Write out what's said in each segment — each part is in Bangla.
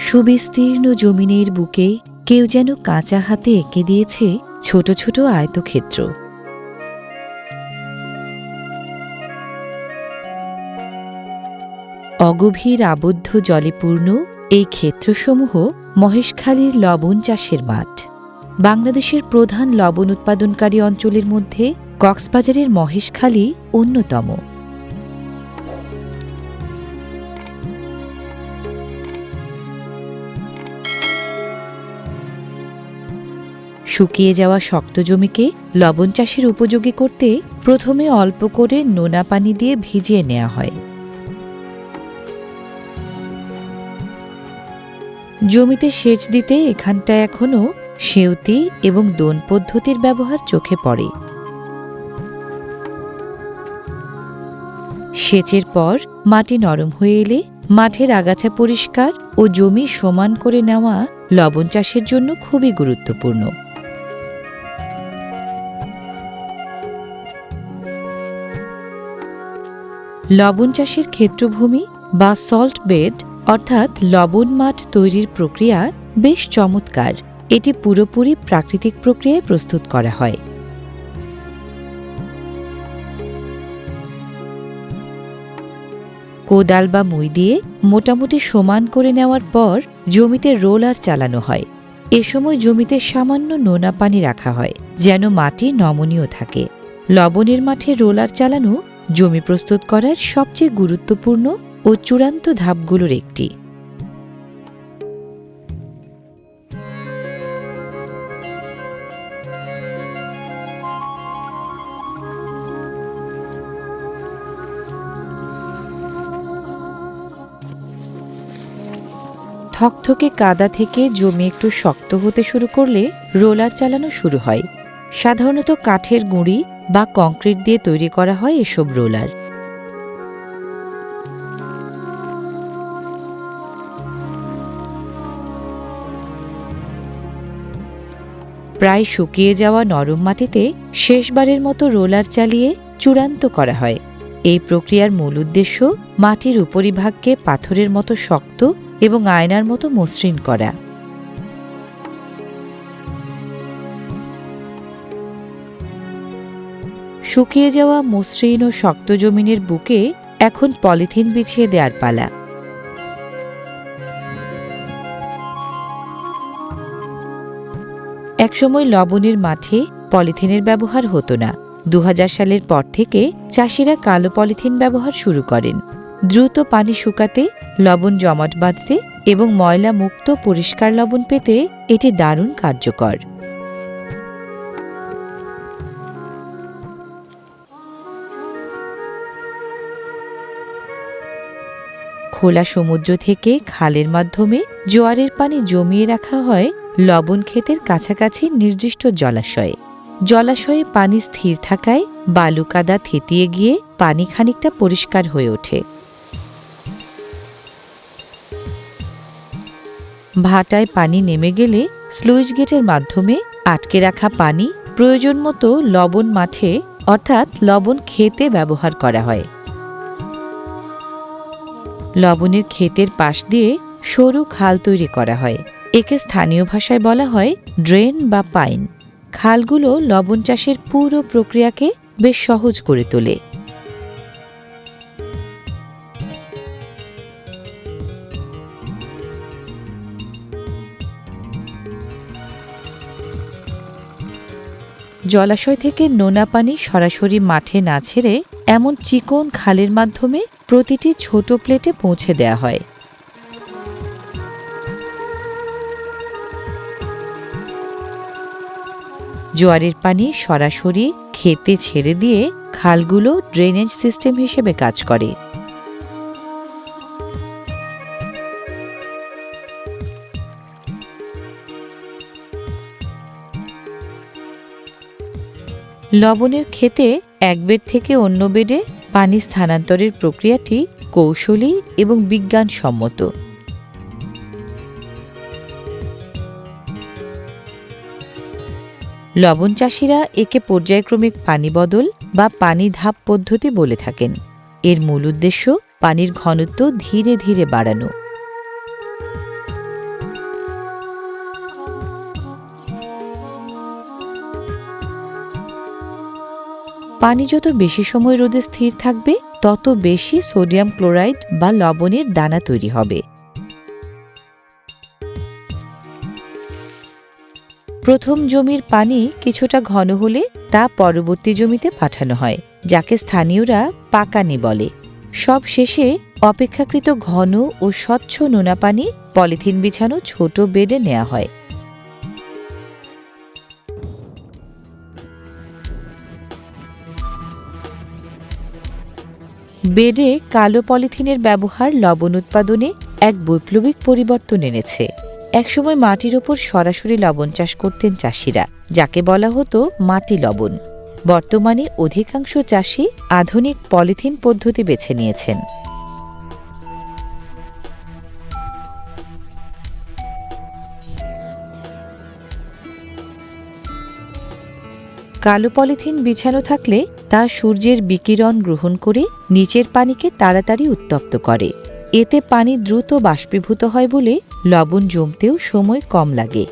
সুবিস্তীর্ণ জমিনের বুকে কেউ যেন কাঁচা হাতে এঁকে দিয়েছে ছোট ছোট আয়তক্ষেত্র। অগভীর আবদ্ধ জলে পূর্ণ এই ক্ষেত্রসমূহ মহেশখালীর লবণ চাষের মাঠ। বাংলাদেশের প্রধান লবণ উৎপাদনকারী অঞ্চলের মধ্যে কক্সবাজারের মহেশখালী অন্যতম। শুকিয়ে যাওয়া শক্ত জমিকে লবণ চাষের উপযোগী করতে প্রথমে অল্প করে নোনা পানি দিয়ে ভিজিয়ে নেওয়া হয়। জমিতে সেচ দিতে এখানটায় এখনও সেউতি এবং দোন পদ্ধতির ব্যবহার চোখে পড়ে। সেচের পর মাটি নরম হয়ে এলে মাঠের আগাছা পরিষ্কার ও জমি সমান করে নেওয়া লবণ চাষের জন্য খুবই গুরুত্বপূর্ণ। লবণ চাষের ক্ষেত্রভূমি বা সল্ট বেড অর্থাৎ লবণ মাঠ তৈরির প্রক্রিয়া বেশ চমৎকার। এটি পুরোপুরি প্রাকৃতিক প্রক্রিয়ায় প্রস্তুত করা হয়। কোদাল বা মই দিয়ে মোটামুটি সমান করে নেওয়ার পর জমিতে রোলার চালানো হয়। এ সময় জমিতে সামান্য নোনা পানি রাখা হয় যেন মাটি নমনীয় থাকে। লবণের মাঠে রোলার চালানো জমি প্রস্তুত করার সবচেয়ে গুরুত্বপূর্ণ ও চূড়ান্ত ধাপগুলোর একটি। থকথকে কাদা থেকে জমি একটু শক্ত হতে শুরু করলে রোলার চালানো শুরু হয়। সাধারণত কাঠের গুঁড়ি বা কংক্রিট দিয়ে তৈরি করা হয় এসব রোলার। প্রায় শুকিয়ে যাওয়া নরম মাটিতে শেষবারের মতো রোলার চালিয়ে চূড়ান্ত করা হয়। এই প্রক্রিয়ার মূল উদ্দেশ্য মাটির উপরিভাগকে পাথরের মতো শক্ত এবং আয়নার মতো মসৃণ করা। শুকিয়ে যাওয়া মসৃণ ও শক্ত জমিনের বুকে এখন পলিথিন বিছিয়ে দেওয়ার পালা। একসময় লবণের মাঠে পলিথিনের ব্যবহার হতো না। ২০০০ সালের পর থেকে চাষিরা কালো পলিথিন ব্যবহার শুরু করেন। দ্রুত পানি শুকাতে, লবণ জমাট বাঁধতে এবং ময়লা মুক্ত পরিষ্কার লবণ পেতে এটি দারুণ কার্যকর। খোলা সমুদ্র থেকে খালের মাধ্যমে জোয়ারের পানি জমিয়ে রাখা হয় লবণ ক্ষেতের কাছাকাছি নির্দিষ্ট জলাশয়ে। জলাশয়ে পানি স্থির থাকায় বালু কাদা থিতিয়ে গিয়ে পানি খানিকটা পরিষ্কার হয়ে ওঠে। ভাটায় পানি নেমে গেলে স্লুইস গেটের মাধ্যমে আটকে রাখা পানি প্রয়োজন মতো লবণ মাঠে অর্থাৎ লবণ ক্ষেতে ব্যবহার করা হয়। লবণের ক্ষেতের পাশ দিয়ে সরু খাল তৈরি করা হয়। একে স্থানীয় ভাষায় বলা হয় ড্রেন বা পাইন। খালগুলো লবণ চাষের পুরো প্রক্রিয়াকে বেশ সহজ করে তোলে। জলাশয় থেকে নোনা পানি সরাসরি মাঠে না ছেড়ে এমন চিকন খালের মাধ্যমে প্রতিটি ছোট প্লেটে পৌঁছে দেয়া হয়। জোয়ারের পানি সরাসরি ক্ষেতে ছেড়ে দিয়ে খালগুলো ড্রেনেজ সিস্টেম হিসেবে কাজ করে। লবণের ক্ষেতে এক বেড থেকে অন্য বেডে পানি স্থানান্তরের প্রক্রিয়াটি কৌশলী এবং বিজ্ঞানসম্মত। লবণ চাষিরা একে পর্যায়ক্রমিক পানি বদল বা পানি ধাপ পদ্ধতি বলে থাকেন। এর মূল উদ্দেশ্য পানির ঘনত্ব ধীরে ধীরে বাড়ানো। পানি যত বেশি সময় রোদে স্থির থাকবে তত বেশি সোডিয়াম ক্লোরাইড বা লবণের দানা তৈরি হবে। প্রথম জমির পানি কিছুটা ঘন হলে তা পরবর্তী জমিতে পাঠানো হয়, যাকে স্থানীয়রা পাকানি বলে। সব শেষে অপেক্ষাকৃত ঘন ও স্বচ্ছ নোনা পানি পলিথিন বিছানো ছোট বেডে নেওয়া হয়। বেডে কালো পলিথিনের ব্যবহার লবণ উৎপাদনে এক বৈপ্লবিক পরিবর্তন এনেছে। একসময় মাটির ওপর সরাসরি লবণ চাষ করতেন চাষিরা, যাকে বলা হতো মাটি লবণ। বর্তমানে অধিকাংশ চাষি আধুনিক পলিথিন পদ্ধতি বেছে নিয়েছেন। কালো পলিথিন বিছানো থাকলে তা সূর্যের বিকিরণ গ্রহণ করে নিচের পানিকে তাড়াতাড়ি উত্তপ্ত করে। এতে পানি দ্রুত বাষ্পীভূত হয় বলে লবণ জমতেও সময় কম লাগে।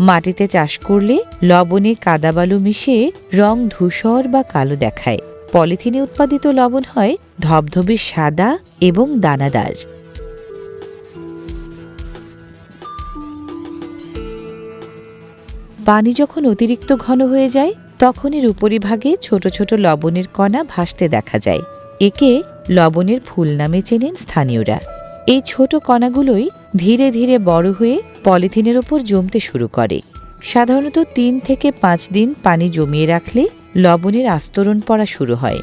মাটিতে চাষ করলে লবণে কাদাবালু মিশিয়ে রং ধূসর বা কালো দেখায়। পলিথিনে উৎপাদিত লবণ হয় ধবধবে সাদা এবং দানাদার। পানি যখন অতিরিক্ত ঘন হয়ে যায় তখন এর উপরিভাগে ছোট ছোট লবণের কণা ভাসতে দেখা যায়। একে লবণের ফুল নামে চেনেন স্থানীয়রা। এই ছোট কণাগুলোই ধীরে ধীরে বড় হয়ে পলিথিনের ওপর জমতে শুরু করে। সাধারণত ৩ থেকে ৫ দিন পানি জমিয়ে রাখলে লবণের আস্তরণ পড়া শুরু হয়।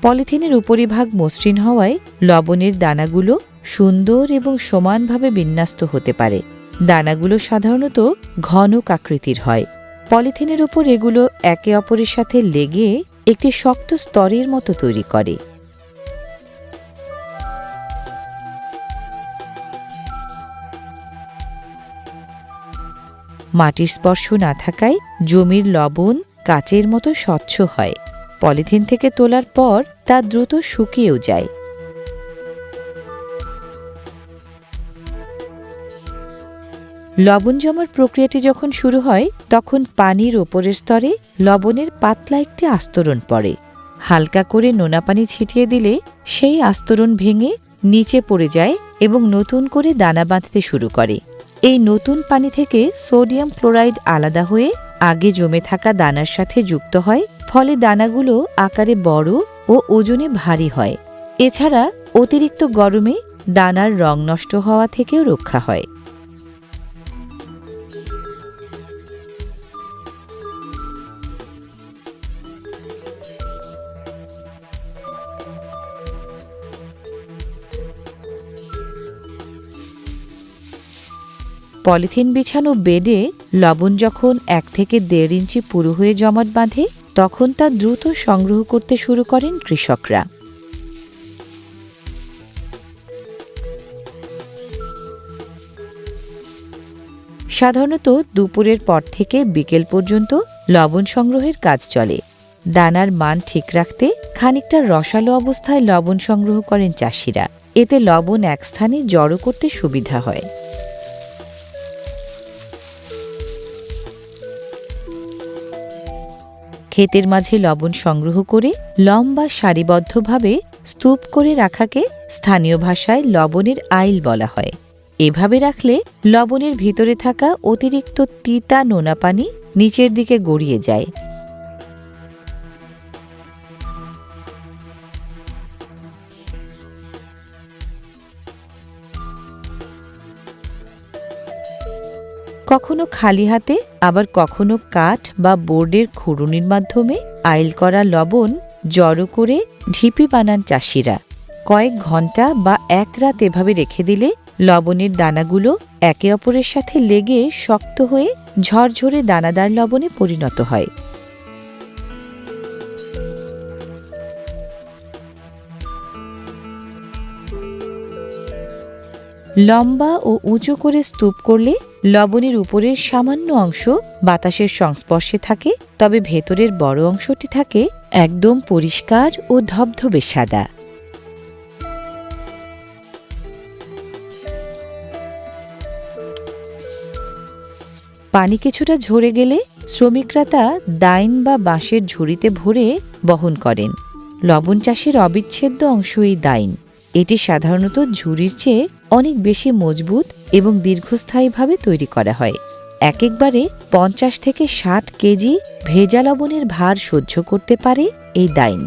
পলিথিনের উপরিভাগ মসৃণ হওয়ায় লবণের দানাগুলো সুন্দর এবং সমানভাবে বিন্যস্ত হতে পারে। দানাগুলো সাধারণত ঘনক আকৃতির হয়। পলিথিনের উপর এগুলো একে অপরের সাথে লেগে একটি শক্ত স্তরের মতো তৈরি করে। মাটির স্পর্শ না থাকায় জমির লবণ কাচের মতো স্বচ্ছ হয়। পলিথিন থেকে তোলার পর তা দ্রুত শুকিয়েও যায়। লবণ জমার প্রক্রিয়াটি যখন শুরু হয় তখন পানির ওপরের স্তরে লবণের পাতলা একটি আস্তরণ পড়ে। হালকা করে নোনা পানি ছিটিয়ে দিলে সেই আস্তরণ ভেঙে নিচে পড়ে যায় এবং নতুন করে দানা বাঁধতে শুরু করে। এই নতুন পানি থেকে সোডিয়াম ক্লোরাইড আলাদা হয়ে আগে জমে থাকা দানার সাথে যুক্ত হয়, ফলে দানাগুলো আকারে বড় ও ওজনে ভারী হয়। এছাড়া অতিরিক্ত গরমে দানার রং নষ্ট হওয়া থেকেও রক্ষা হয়। পলিথিন বিছানো বেডে লবণ যখন ১ থেকে ১.৫ ইঞ্চি পুরু হয়ে জমাট বাঁধে তখন তা দ্রুত সংগ্রহ করতে শুরু করেন কৃষকরা। সাধারণত দুপুরের পর থেকে বিকেল পর্যন্ত লবণ সংগ্রহের কাজ চলে। দানার মান ঠিক রাখতে খানিকটা রসালো অবস্থায় লবণ সংগ্রহ করেন চাষিরা। এতে লবণ এক স্থানে জড়ো করতে সুবিধা হয়। ক্ষেতের মাঝে লবণ সংগ্রহ করে লম্বা সারিবদ্ধভাবে স্তূপ করে রাখাকে স্থানীয় ভাষায় লবণের আইল বলা হয়। এভাবে রাখলে লবণের ভিতরে থাকা অতিরিক্ত তিতা নোনা পানি নিচের দিকে গড়িয়ে যায়। কখনো খালি হাতে আবার কখনো কাঠ বা বোর্ডের খুরুনির মাধ্যমে আইল করা লবণ জড়ো করে ঢিপি বানান চাষিরা। কয়েক ঘন্টা বা এক রাত এভাবে রেখে দিলে লবণের দানাগুলো একে অপরের সাথে লেগে শক্ত হয়ে ঝরঝরে দানাদার লবণে পরিণত হয়। লম্বা ও উঁচু করে স্তূপ করলে লবণের উপরের সামান্য অংশ বাতাসের সংস্পর্শে থাকে, তবে ভেতরের বড় অংশটি থাকে একদম পরিষ্কার ও ধবধবে সাদা। পানি কিছুটা ঝরে গেলে শ্রমিকরা তা দাইন বা বাঁশের ঝুড়িতে ভরে বহন করেন। লবণ চাষের অবিচ্ছেদ্য অংশ এই দাইন। এটি সাধারণত ঝুড়ির চেয়ে অনেক বেশি মজবুত এবং দীর্ঘস্থায়ীভাবে তৈরি করা হয়। একবারে ৫০ থেকে ৬০ কেজি ভেজা লবণের ভার সহ্য করতে পারে এই দাইন।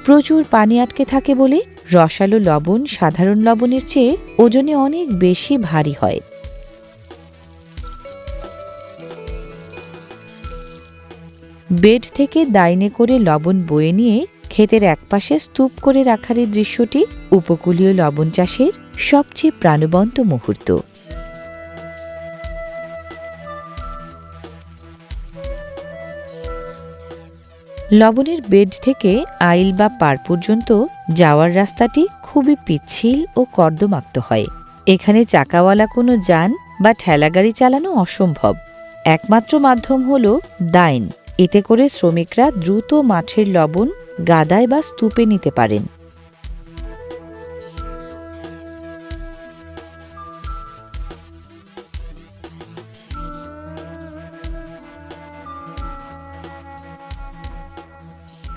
প্রচুর পানি আটকে থাকে বলে রসালো লবণ সাধারণ লবণের চেয়ে ওজনে অনেক বেশি ভারী হয়। বেড থেকে দাইনে করে লবণ বয়ে নিয়ে ক্ষেতের একপাশে স্তূপ করে রাখার এই দৃশ্যটি উপকূলীয় লবণ চাষের সবচেয়ে প্রাণবন্ত মুহূর্ত। লবণের বেড থেকে আইল বা পাড় পর্যন্ত যাওয়ার রাস্তাটি খুবই পিচ্ছিল ও কর্দমাক্ত হয়। এখানে চাকাওয়ালা কোনো যান বা ঠেলাগাড়ি চালানো অসম্ভব। একমাত্র মাধ্যম হল দাইন। এতে করে শ্রমিকরা দ্রুত মাঠের লবণ গাদায় বা স্তূপে নিতে পারেন।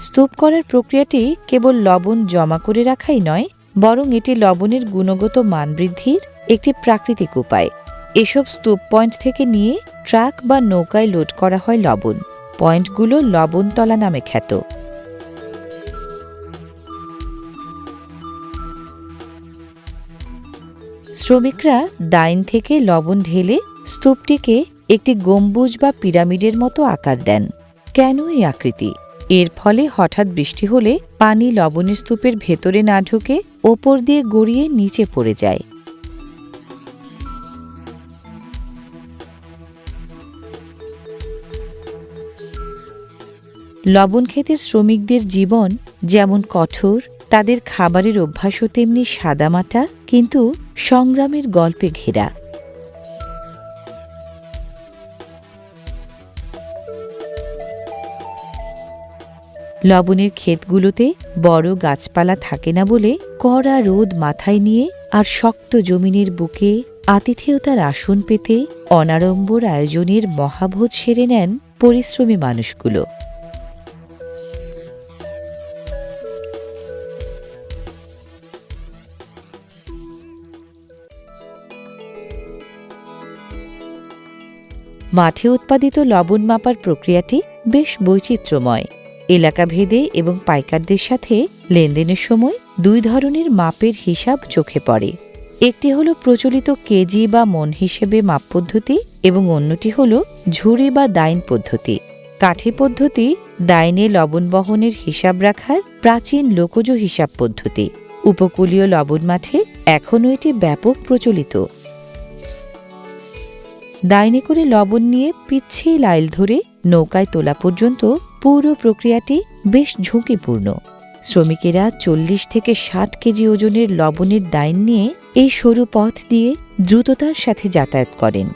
স্তূপ করার প্রক্রিয়াটি কেবল লবণ জমা করে রাখাই নয়, বরং এটি লবণের গুণগত মান বৃদ্ধির একটি প্রাকৃতিক উপায়। এসব স্তূপ পয়েন্ট থেকে নিয়ে ট্রাক বা নৌকায় লোড করা হয় লবণ। পয়েন্টগুলো লবণতলা নামে খ্যাত। শ্রমিকরা দাইন থেকে লবণ ঢেলে স্তূপটিকে একটি গম্বুজ বা পিরামিডের মতো আকার দেন। কেন এই আকৃতি? এর ফলে হঠাৎ বৃষ্টি হলে পানি লবণের স্তূপের ভেতরে না ঢুকে ওপর দিয়ে গড়িয়ে নিচে পড়ে যায়। লবণ ক্ষেতের শ্রমিকদের জীবন যেমন কঠোর, তাদের খাবারের অভ্যাসও তেমনি সাদামাটা কিন্তু সংগ্রামের গল্পে ঘেরা। লবণের ক্ষেতগুলোতে বড় গাছপালা থাকে না বলে কড়া রোদ মাথায় নিয়ে আর শক্ত জমিনের বুকে আতিথেয়তার আসন পেতে অনাড়ম্বর আয়োজনের মহাভোজ সেরে নেন পরিশ্রমী মানুষগুলো। মাঠে উৎপাদিত লবণ মাপার প্রক্রিয়াটি বেশ বৈচিত্র্যময়। এলাকাভেদে এবং পাইকারদের সাথে লেনদেনের সময় দুই ধরনের মাপের হিসাব চোখে পড়ে। একটি হল প্রচলিত কেজি বা মন হিসেবে মাপ পদ্ধতি এবং অন্যটি হল ঝুড়ি বা দাইন পদ্ধতি। কাঠি পদ্ধতি দাইনে লবণ বহনের হিসাব রাখার প্রাচীন লোকজ হিসাব পদ্ধতি। উপকূলীয় লবণ মাঠে এখনও এটি ব্যাপক প্রচলিত। দাইনে করে লবণ নিয়ে পিচ্ছিল আইল ধরে নৌকায় তোলা পর্যন্ত পুরো প্রক্রিয়াটি বেশ ঝুঁকিপূর্ণ। শ্রমিকেরা ৪০ থেকে ৬০ কেজি ওজনের লবণের দাইন নিয়ে এই সরু পথ দিয়ে দ্রুততার সাথে যাতায়াত করেন।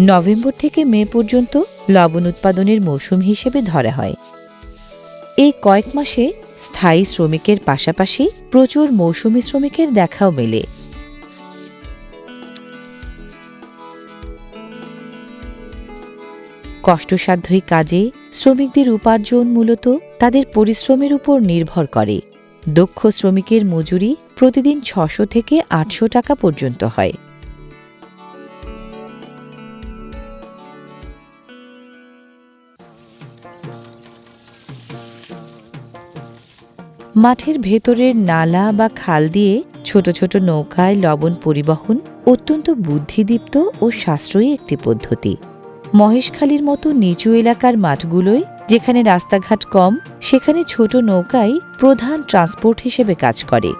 নভেম্বর থেকে মে পর্যন্ত লবণ উৎপাদনের মৌসুম হিসেবে ধরা হয়। এই কয়েক মাসে স্থায়ী শ্রমিকের পাশাপাশি প্রচুর মৌসুমী শ্রমিকের দেখাও মেলে। কষ্টসাধ্য এই কাজে শ্রমিকদের উপার্জন মূলত তাদের পরিশ্রমের উপর নির্ভর করে। দক্ষ শ্রমিকের মজুরি প্রতিদিন ৬০০ থেকে ৮০০ টাকা পর্যন্ত হয়। মাঠের ভেতরের নালা বা খাল দিয়ে ছোট ছোট নৌকায় লবণ পরিবহন অত্যন্ত বুদ্ধিদীপ্ত ও সাশ্রয়ী একটি পদ্ধতি। মহেশখালীর মতো নিচু এলাকার মাঠগুলোয় যেখানে রাস্তাঘাট কম, সেখানে ছোট নৌকাই প্রধান ট্রান্সপোর্ট হিসেবে কাজ করে।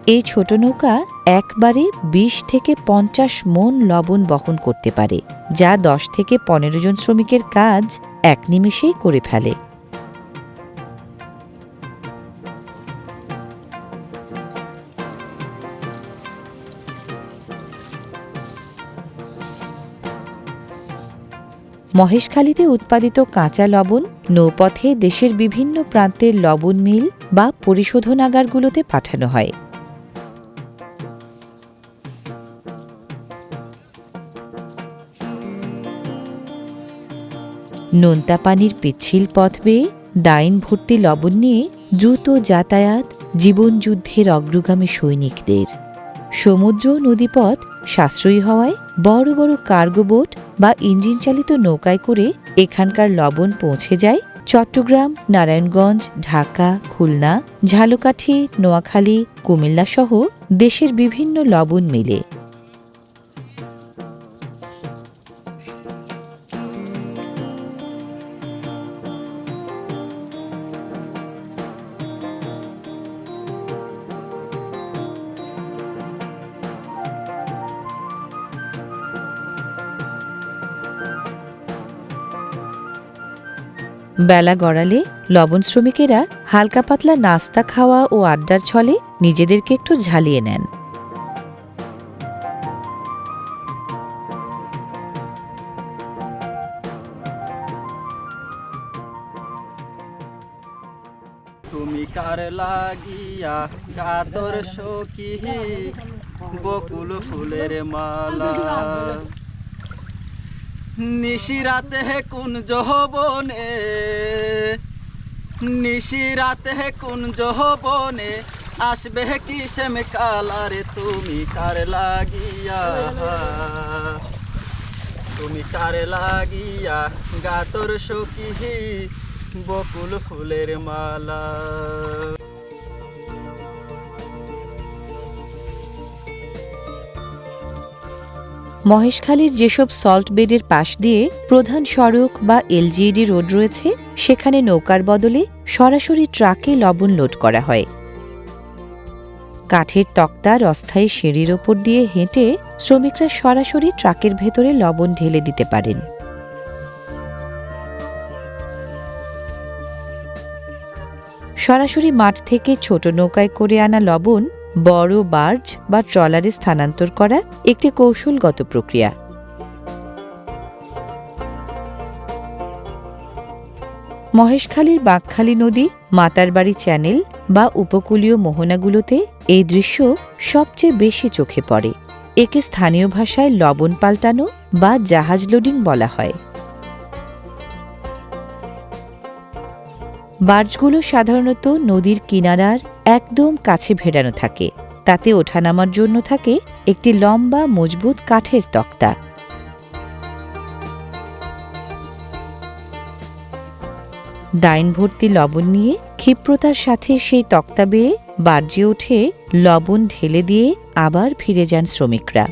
এই ছোট নৌকা একবারে ২০ থেকে ৫০ মণ লবণ বহন করতে পারে, যা ১০ থেকে ১৫ জন শ্রমিকের কাজ এক নিমেষেই করে ফেলে। মহেশখালীতে উৎপাদিত কাঁচা লবণ নৌপথে দেশের বিভিন্ন প্রান্তের লবণ মিল বা পরিশোধনাগারগুলোতে পাঠানো হয়। নোনতা পানির পিচ্ছিল পথ বেয়ে ডাইন ভর্তি লবণ নিয়ে দ্রুত যাতায়াত জীবনযুদ্ধের অগ্রগামী সৈনিকদের। সমুদ্র নদীপথ সাশ্রয়ী হওয়ায় বড় বড় কার্গো বোট বা ইঞ্জিন চালিত নৌকায় করে এখানকার লবণ পৌঁছে যায় চট্টগ্রাম, নারায়ণগঞ্জ, ঢাকা, খুলনা, ঝালকাঠি, নোয়াখালী, কুমিল্লা সহ দেশের বিভিন্ন লবণ মিলে। বেলা গড়ালে লবণ শ্রমিকেরা হালকা পাতলা নাস্তা খাওয়া ও আড্ডার ছলে নিজেদেরকে একটু ঝালিয়ে নেন। তুমি কার লাগিয়া কাতর সখী বকুল ফুলের মালা, নিশিরাতে কুঞ্জ বনে, নিশিরাতে কুঞ্জ বনে আসবে কি শ্যাম কালারে, তুমি কার লাগিয়া, তুমি কার লাগিয়া গাতর সখী বকুল ফুলের মালা। মহেশখালীর যেসব সল্ট বেডের পাশ দিয়ে প্রধান সড়ক বা এলজিইডি রোড রয়েছে, সেখানে নৌকার বদলে সরাসরি ট্রাকে লবণ লোড করা হয়। কাঠের তক্তার অস্থায়ী সিঁড়ির ওপর দিয়ে হেঁটে শ্রমিকরা সরাসরি ট্রাকের ভেতরে লবণ ঢেলে দিতে পারেন। সরাসরি মাঠ থেকে ছোট নৌকায় করে আনা লবণ বড় বার্জ বা ট্রলারে স্থানান্তর করা একটি কৌশলগত প্রক্রিয়া। মহেশখালীর বাঁকখালী নদী, মাতারবাড়ি চ্যানেল বা উপকূলীয় মোহনাগুলোতে এই দৃশ্য সবচেয়ে বেশি চোখে পড়ে। একে স্থানীয় ভাষায় লবণ পাল্টানো বা জাহাজ লোডিং বলা হয়। বার্জগুলো সাধারণত নদীর কিনারার একদম কাছে ভেড়ানো থাকে। তাতে ওঠানামার জন্য থাকে একটি লম্বা মজবুত কাঠের তক্তা। ডাইন ভর্তি লবণ নিয়ে ক্ষিপ্রতার সাথে সেই তক্তা বেয়ে বার্জে ওঠে লবণ ঢেলে দিয়ে আবার ফিরে যান শ্রমিকরা।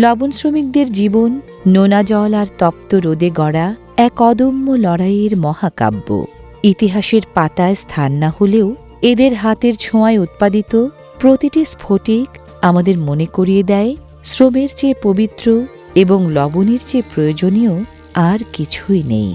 লবণ শ্রমিকদের জীবন নোনা জল আর তপ্ত রোদে গড়া এক অদম্য লড়াইয়ের মহাকাব্য। ইতিহাসের পাতায় স্থান না হলেও এদের হাতের ছোঁয়ায় উৎপাদিত প্রতিটি স্ফটিক আমাদের মনে করিয়ে দেয় শ্রমের চেয়ে পবিত্র এবং লবণের চেয়ে প্রয়োজনীয় আর কিছুই নেই।